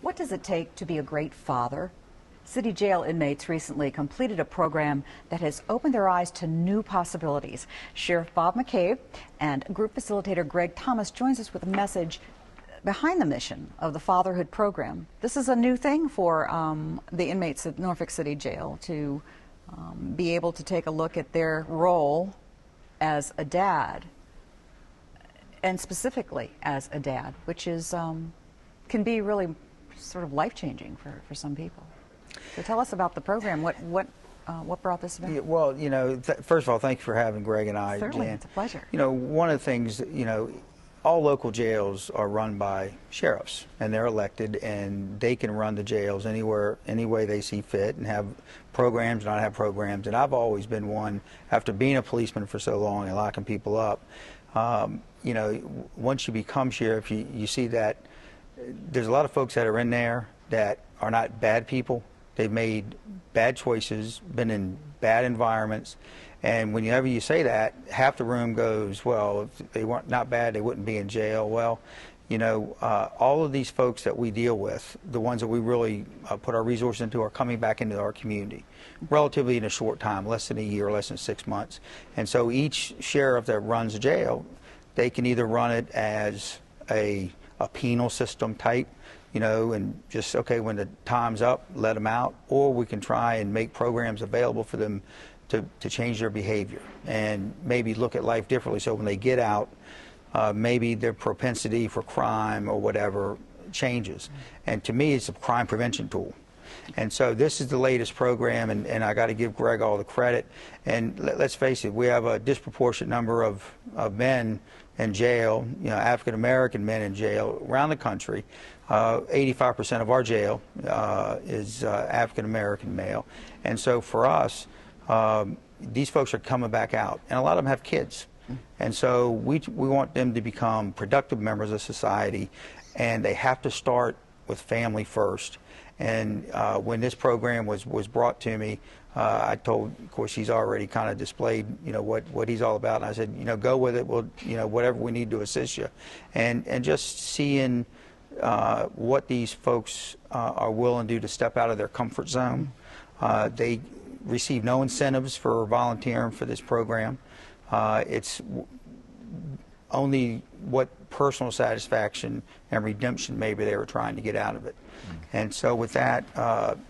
What does it take to be a great father? City jail inmates recently completed a program that has opened their eyes to new possibilities. Sheriff Bob McCabe and group facilitator Greg Thomas joins us with a message behind the mission of the fatherhood program. This is a new thing for the inmates at Norfolk City Jail to be able to take a look at their role as a dad, and specifically as a dad, which is can be really sort of life-changing for some people. So tell us about the program. What brought this about? Yeah, well, you know, first of all, thank you for having Greg and I. Certainly, Jan. it's a pleasure. You know, one of the things, you know, all local jails are run by sheriffs, and they're elected, and they can run the jails anywhere, any way they see fit, and have programs, not have programs. And I've always been one, after being a policeman for so long and locking people up, you know, once you become sheriff, you see that there's a lot of folks that are in there that are not bad people. They've made bad choices, been in bad environments, and whenever you say that, half the room goes, well, if they weren't not bad, they wouldn't be in jail. Well, you know, all of these folks that we deal with, the ones that we really put our resources into, are coming back into our community relatively in a short time, less than a year, less than 6 months. And so each sheriff that runs a jail, they can either run it as a penal system type, you know, and just, okay, when the time's up, let them out, or we can try and make programs available for them to change their behavior and maybe look at life differently, so when they get out, maybe their propensity for crime or whatever changes. And to me, it's a crime prevention tool. And so this is the latest program, and I got to give Greg all the credit. And let's face it, we have a disproportionate number of men in jail, you know, African American men in jail around the country. 85% of our jail is African American male. And so for us, these folks are coming back out, and a lot of them have kids. And so we want them to become productive members of society, and they have to start with family first. And when this program was brought to me, I told, of course, he's already kind of displayed, you know, what he's all about. And I said, you know, go with it. We'll, you know, whatever we need to assist you. And just seeing what these folks are willing to do to step out of their comfort zone. They receive no incentives for volunteering for this program. It's only what personal satisfaction and redemption maybe they were trying to get out of it. And so with that,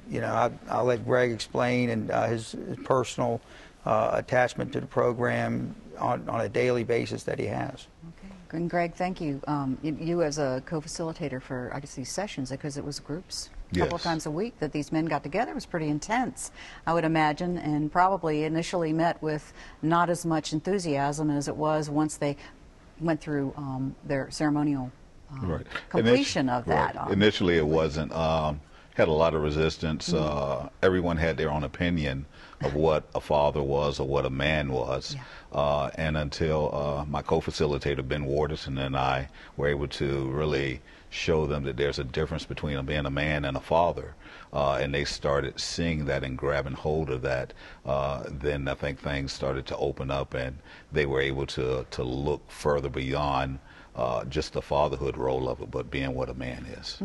you know, I'll let Greg explain, and his personal attachment to the program on a daily basis that he has. Okay. And Greg, thank you. You as a co-facilitator for, I guess, these sessions, because it was groups a couple of times a week that these men got together. It was pretty intense, I would imagine, and probably initially met with not as much enthusiasm as it was once they went through their ceremonial completion of that. Initially it wasn't, had a lot of resistance. Everyone had their own opinion of what a father was or what a man was. And until my co-facilitator, Ben Waterson, and I were able to really show them that there's a difference between being a man and a father, and they started seeing that and grabbing hold of that, then I think things started to open up, and they were able to look further beyond just the fatherhood role of it, but being what a man is.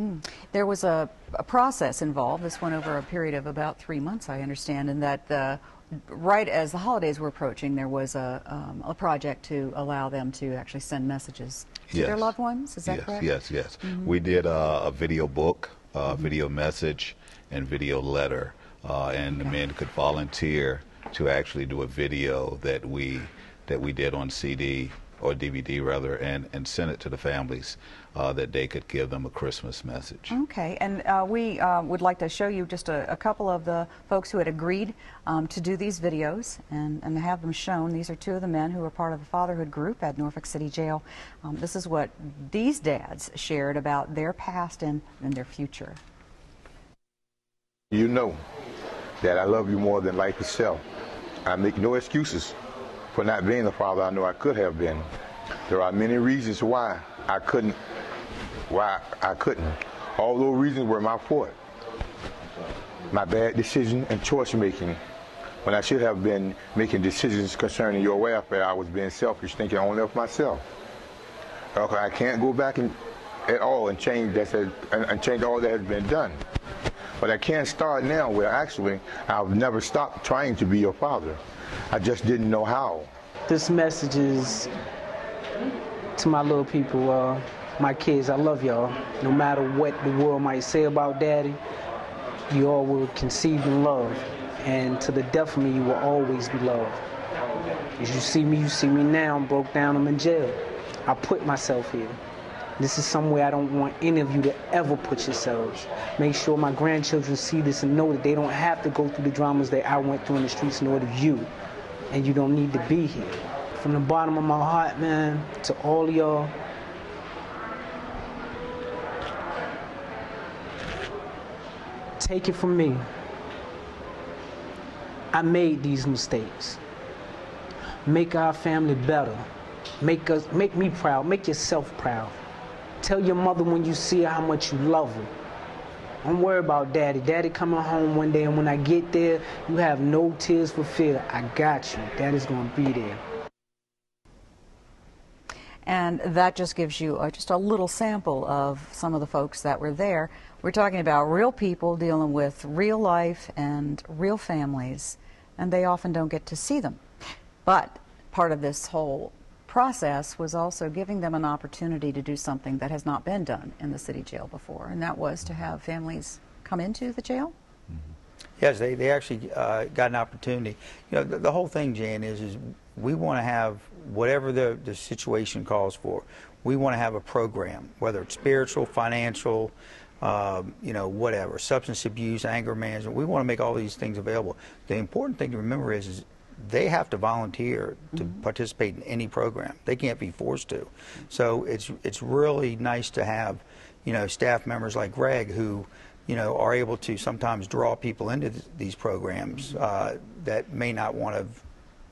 There was a process involved. This went over a period of about 3 months, I understand, and that right as the holidays were approaching, there was a project to allow them to actually send messages to their loved ones. Is that correct? Yes. We did a video book, video message, and video letter, and the men could volunteer to actually do a video that we did on CD or DVD rather, and send it to the families that they could give them a Christmas message. Okay, and we would like to show you just a couple of the folks who had agreed to do these videos and have them shown. These are two of the men who are part of the fatherhood group at Norfolk City Jail. This is what these dads shared about their past and their future. You know that I love you more than life itself. I make no excuses for not being the father I know I could have been. There are many reasons why I couldn't. All those reasons were my fault. My bad decision and choice making. When I should have been making decisions concerning your welfare, I was being selfish, thinking only of myself. Okay, I can't go back and at all and change and change all that has been done. But I can't start now where actually I've never stopped trying to be your father. I just didn't know how. This message is to my little people, my kids. I love y'all. No matter what the world might say about Daddy, you all were conceived in love. And to the death of me, you will always be loved. As you see me now. I'm broke down, I'm in jail. I put myself here. This is somewhere I don't want any of you to ever put yourselves. Make sure my grandchildren see this and know that they don't have to go through the dramas that I went through in the streets in order of you. And you don't need to be here. From the bottom of my heart, man, to all of y'all, take it from me. I made these mistakes. Make our family better. Make me proud. Make yourself proud. Tell your mother when you see her how much you love her. Don't worry about Daddy. Daddy coming home one day, and when I get there, you have no tears for fear. I got you. Daddy's gonna be there. And that just gives you just a little sample of some of the folks that were there. We're talking about real people dealing with real life and real families, and they often don't get to see them. But part of this whole process was also giving them an opportunity to do something that has not been done in the city jail before, and that was to have families come into the jail. Yes, they actually got an opportunity. You know, the whole thing, Jan, is we want to have whatever the situation calls for. We want to have a program, whether it's spiritual, financial, you know, whatever, substance abuse, anger management. We want to make all these things available. The important thing to remember is they have to volunteer to participate in any program. They can't be forced to. So it's really nice to have, you know, staff members like Greg who, you know, are able to sometimes draw people into these programs that may not want to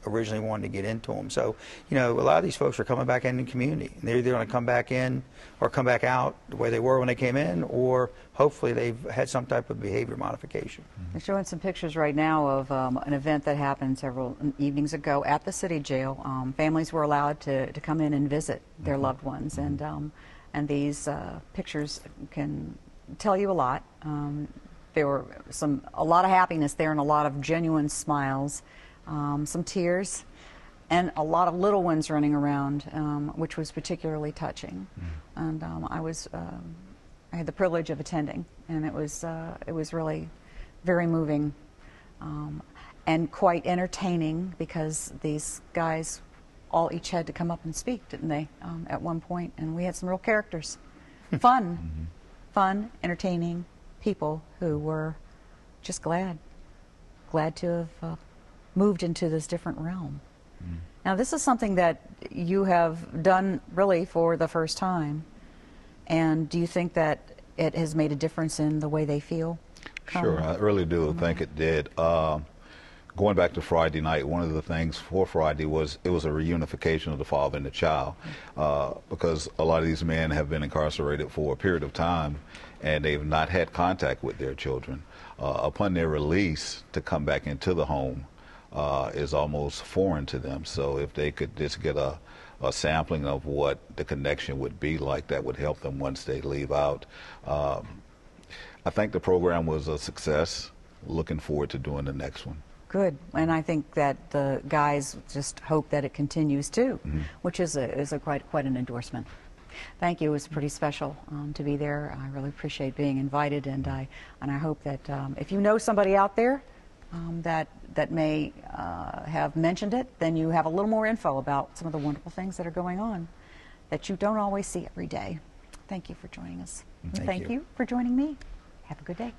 originally wanted to get into them. So, you know, a lot of these folks are coming back in the community. They're either going to come back in or come back out the way they were when they came in, or hopefully they've had some type of behavior modification. They're showing some pictures right now of an event that happened several evenings ago at the city jail. Families were allowed to come in and visit their loved ones, and these pictures can tell you a lot. There were a lot of happiness there and a lot of genuine smiles. Some tears, and a lot of little ones running around, which was particularly touching. And I had the privilege of attending, and it was really very moving and quite entertaining, because these guys each had to come up and speak, didn't they, at one point? And we had some real characters. Fun, entertaining people who were just glad to have moved into this different realm. Now, this is something that you have done really for the first time, and do you think that it has made a difference in the way they feel? Sure, I really do think it did. Going back to Friday night, one of the things for Friday was it was a reunification of the father and the child, because a lot of these men have been incarcerated for a period of time, and they've not had contact with their children. Upon their release, to come back into the home is almost foreign to them. So if they could just get a sampling of what the connection would be like, that would help them once they leave out. I think the program was a success. Looking forward to doing the next one. Good, and I think that the guys just hope that it continues too, which is quite an endorsement. Thank you. It was pretty special to be there. I really appreciate being invited, and I hope that if you know somebody out there that may have mentioned it, then you have a little more info about some of the wonderful things that are going on that you don't always see every day. Thank you for joining us. Thank you for joining me. Have a good day.